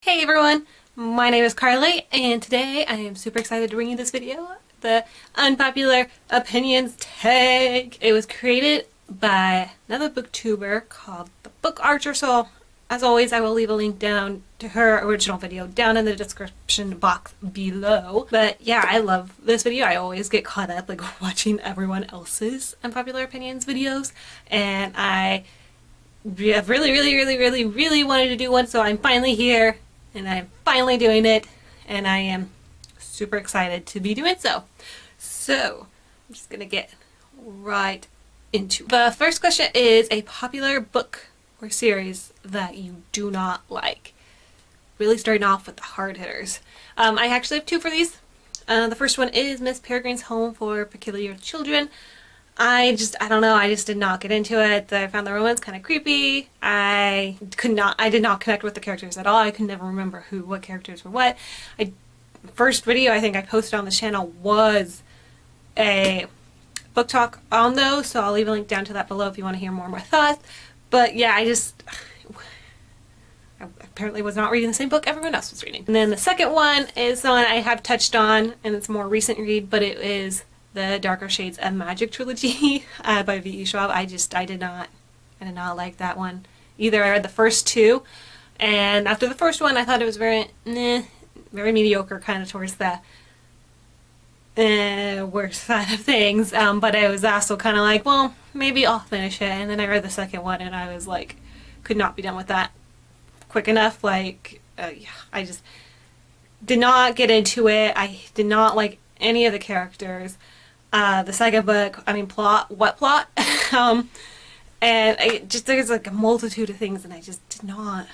Hey everyone, my name is Carly and today I am super excited to bring you this video, the Unpopular Opinions tag. It was created by another booktuber called the Book Archer, so as always I will leave a link down to her original video down in the description box below. But yeah, I love this video. I always get caught up like watching everyone else's Unpopular Opinions videos, and I have really wanted to do one, so I'm finally here. And I'm finally doing it, and I am super excited to be doing so. So, I'm just gonna get right into it. The first question is a popular book or series that you do not like. Really starting off with the hard hitters. I actually have two for these. The first one is Miss Peregrine's Home for Peculiar Children. I don't know, I just did not get into it. I found the romance kind of creepy. I did not connect with the characters at all. I could never remember what characters were what. First video I think I posted on the channel was a book talk on those, so I'll leave a link down to that below if you want to hear more of my thoughts. But yeah, I apparently was not reading the same book everyone else was reading. And then the second one is one I have touched on, and it's a more recent read, but it is the Darker Shades of Magic trilogy by V.E. Schwab. I did not like that one either. I read the first two, and after the first one I thought it was very mediocre, kind of towards the worst side of things, but I was also kind of like, well, maybe I'll finish it. And then I read the second one and I was like, could not be done with that quick enough. Yeah, I just did not get into it. I did not like any of the characters. The second book, what plot? And there's like a multitude of things, and I just did not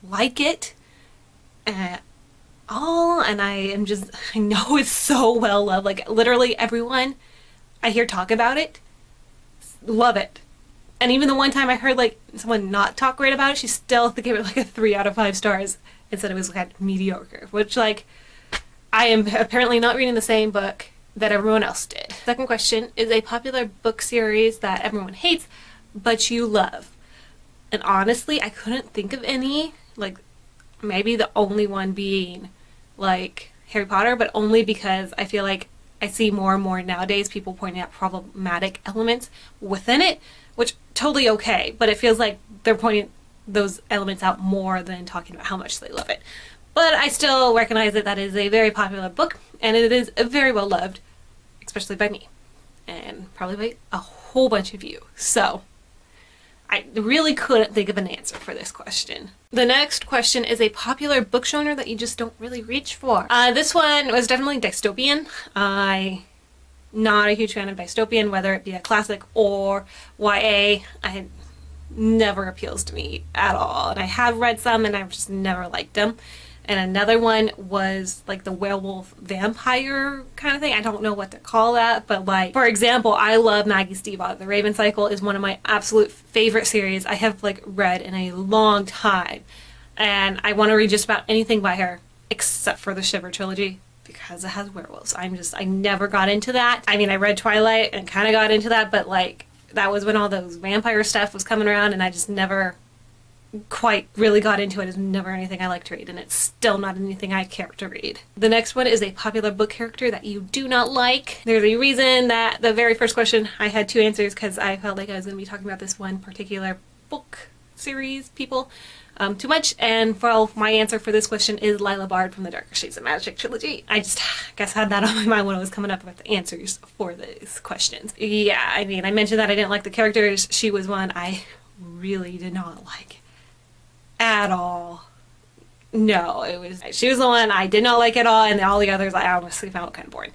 like it at all. And I know it's so well loved. Like, literally everyone I hear talk about it, love it. And even the one time I heard like someone not talk great about it, she still gave it like a 3 out of 5 stars and said it was like mediocre, which, like, I am apparently not reading the same book that everyone else did. Second question is a popular book series that everyone hates but you love. And honestly, I couldn't think of any. Like, maybe the only one being like Harry Potter, but only because I feel like I see more and more nowadays people pointing out problematic elements within it, which totally okay, but it feels like they're pointing those elements out more than talking about how much they love it. But I still recognize that is a very popular book, and it is very well loved, especially by me, and probably by a whole bunch of you. So, I really couldn't think of an answer for this question. The next question is a popular book genre that you just don't really reach for. This one was definitely dystopian. I'm not a huge fan of dystopian, whether it be a classic or YA. Never appeals to me at all, and I have read some and I've just never liked them. And another one was like the werewolf vampire kind of thing. I don't know what to call that, but like, for example, I love Maggie Stiefvater. The Raven Cycle is one of my absolute favorite series I have like read in a long time, and I want to read just about anything by her except for the Shiver trilogy because it has werewolves. I never got into that. I mean, I read Twilight and kind of got into that, but like, that was when all those vampire stuff was coming around, and I just never quite really got into it. It's never anything I like to read, and it's still not anything I care to read. The next one is a popular book character that you do not like. There's a reason that the very first question I had 2 answers, because I felt like I was going to be talking about this one particular book series people too much, and well, my answer for this question is Lila Bard from the Darker Shades of Magic trilogy. I guess had that on my mind when I was coming up with the answers for these questions. Yeah, I mean, I mentioned that I didn't like the characters. She was one I really did not like at all. No, she was the one I did not like at all, and all the others I honestly found kind of boring.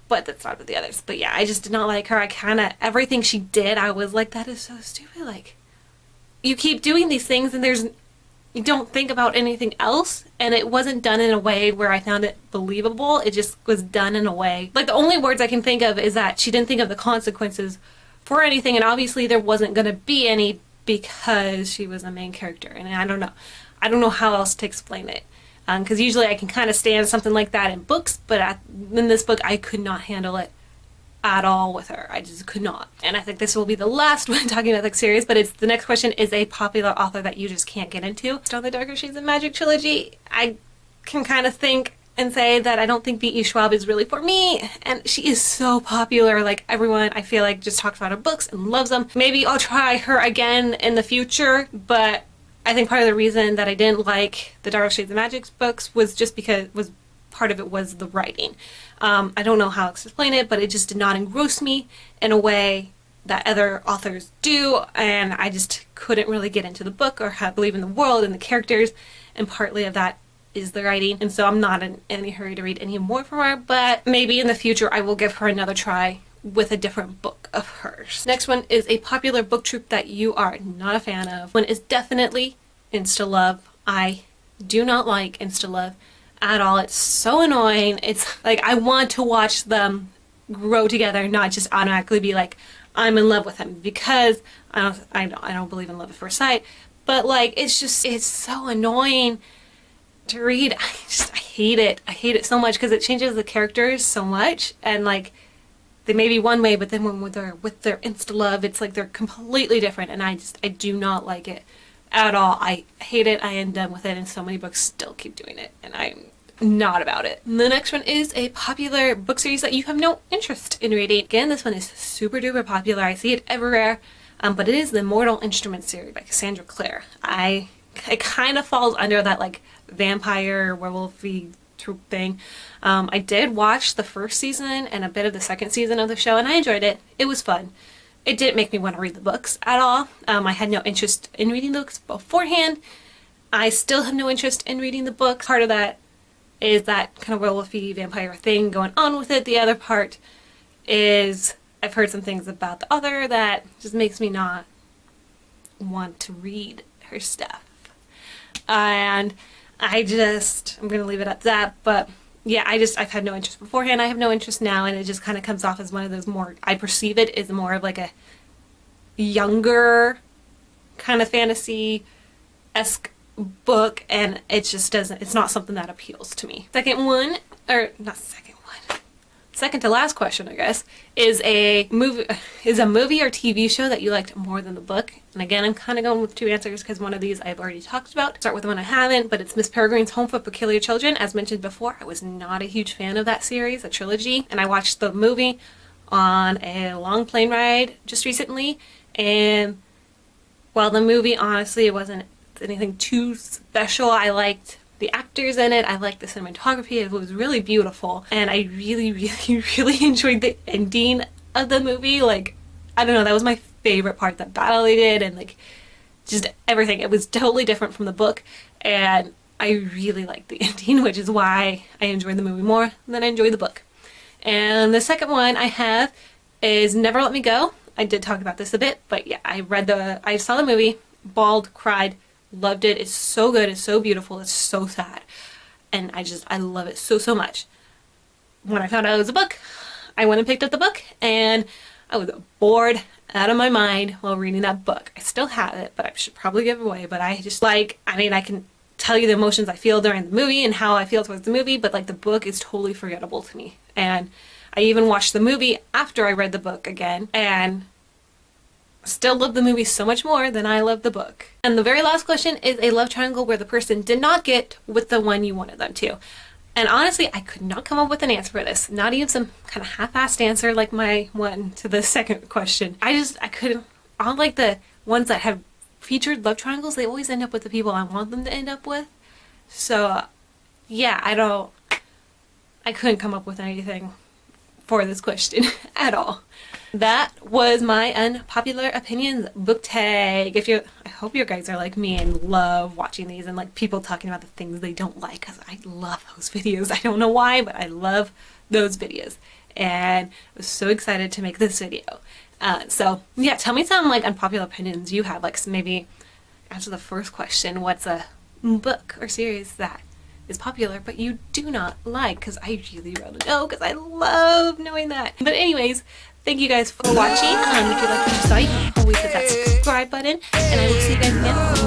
But that's not with the others. But yeah, I just did not like her. Everything she did, I was like, that is so stupid. Like, you keep doing these things and you don't think about anything else, and it wasn't done in a way where I found it believable. It just was done in a way, like, the only words I can think of is that she didn't think of the consequences for anything, and obviously there wasn't going to be any because she was the main character, and I don't know how else to explain it, because usually I can kind of stand something like that in books, but in this book I could not handle it at all with her. I just could not. And I think this will be the last one talking about the series, but it's the next question is a popular author that you just can't get into. Based on the Darker Shades of Magic trilogy, I can kind of think and say that I don't think V.E. Schwab is really for me, and she is so popular. Like, everyone, I feel like, just talks about her books and loves them. Maybe I'll try her again in the future, but I think part of the reason that I didn't like the Darker Shades of Magic books was just because part of it was the writing. I don't know how to explain it, but it just did not engross me in a way that other authors do, and I just couldn't really get into the book or believe in the world and the characters, and partly of that is the writing, and so I'm not in any hurry to read any more from her, but maybe in the future I will give her another try with a different book of hers. Next one is a popular book troupe that you are not a fan of. One is definitely Insta Love. I do not like Insta Love at all. It's so annoying. It's like I want to watch them grow together, not just automatically be like, I'm in love with him, because I don't believe in love at first sight, but like it's so annoying to read. I hate it. I hate it so much because it changes the characters so much, and like they may be one way, but then when they're with their Insta Love, it's like they're completely different, and I do not like it at all. I hate it. I am done with it, and so many books still keep doing it, and I'm not about it. The next one is a popular book series that you have no interest in reading. Again, this one is super duper popular. I see it everywhere, but it is the Mortal Instruments series by Cassandra Clare. It kind of falls under that like vampire werewolfy troop thing. I did watch the first season and a bit of the second season of the show, and I enjoyed it. It was fun. It didn't make me want to read the books at all. I had no interest in reading the books beforehand. I still have no interest in reading the book. Part of that is that kind of werewolfy vampire thing going on with it. The other part is I've heard some things about the author that just makes me not want to read her stuff. And I'm going to leave it at that. But yeah, I've had no interest beforehand. I have no interest now, and it just kind of comes off as one of those more, I perceive it as more of like a younger kind of fantasy-esque book, and it just doesn't, it's not something that appeals to me. Second to last question, I guess, is a movie or TV show that you liked more than the book. And again, I'm kind of going with two answers because one of these I've already talked about. Start with the one I haven't, but it's Miss Peregrine's Home for Peculiar Children. As mentioned before, I was not a huge fan of that series, a trilogy, and I watched the movie on a long plane ride just recently, and while the movie, honestly, it wasn't anything too special, I liked the actors in it, I liked the cinematography, it was really beautiful, and I really, really, really enjoyed the ending of the movie. Like, I don't know, that was my favorite part, that battle they did, and like, just everything. It was totally different from the book, and I really liked the ending, which is why I enjoyed the movie more than I enjoyed the book. And the second one I have is Never Let Me Go. I did talk about this a bit, but yeah, I saw the movie, bawled, cried, loved it. It's so good, it's so beautiful, it's so sad, and I love it so, so much. When I found out it was a book, I went and picked up the book, and I was bored out of my mind while reading that book. I still have it, but I should probably give it away, but I can tell you the emotions I feel during the movie and how I feel towards the movie, but like the book is totally forgettable to me. And I even watched the movie after I read the book again, and still love the movie so much more than I love the book. And the very last question is a love triangle where the person did not get with the one you wanted them to. And honestly, I could not come up with an answer for this. Not even some kind of half-assed answer like my one to the second question. I couldn't. All like the ones that have featured love triangles, they always end up with the people I want them to end up with. So yeah, I couldn't come up with anything for this question at all. That was my unpopular opinions book tag. I hope you guys are like me and love watching these and like people talking about the things they don't like, because I love those videos. I don't know why, but I love those videos, and I was so excited to make this video. So yeah, tell me some like unpopular opinions you have. Like, maybe answer the first question: what's a book or series that is popular but you do not like? Because I really want to know, because I love knowing that. But anyways, thank you guys for watching. If you like what you saw, you can always hit that subscribe button, and I will see you guys again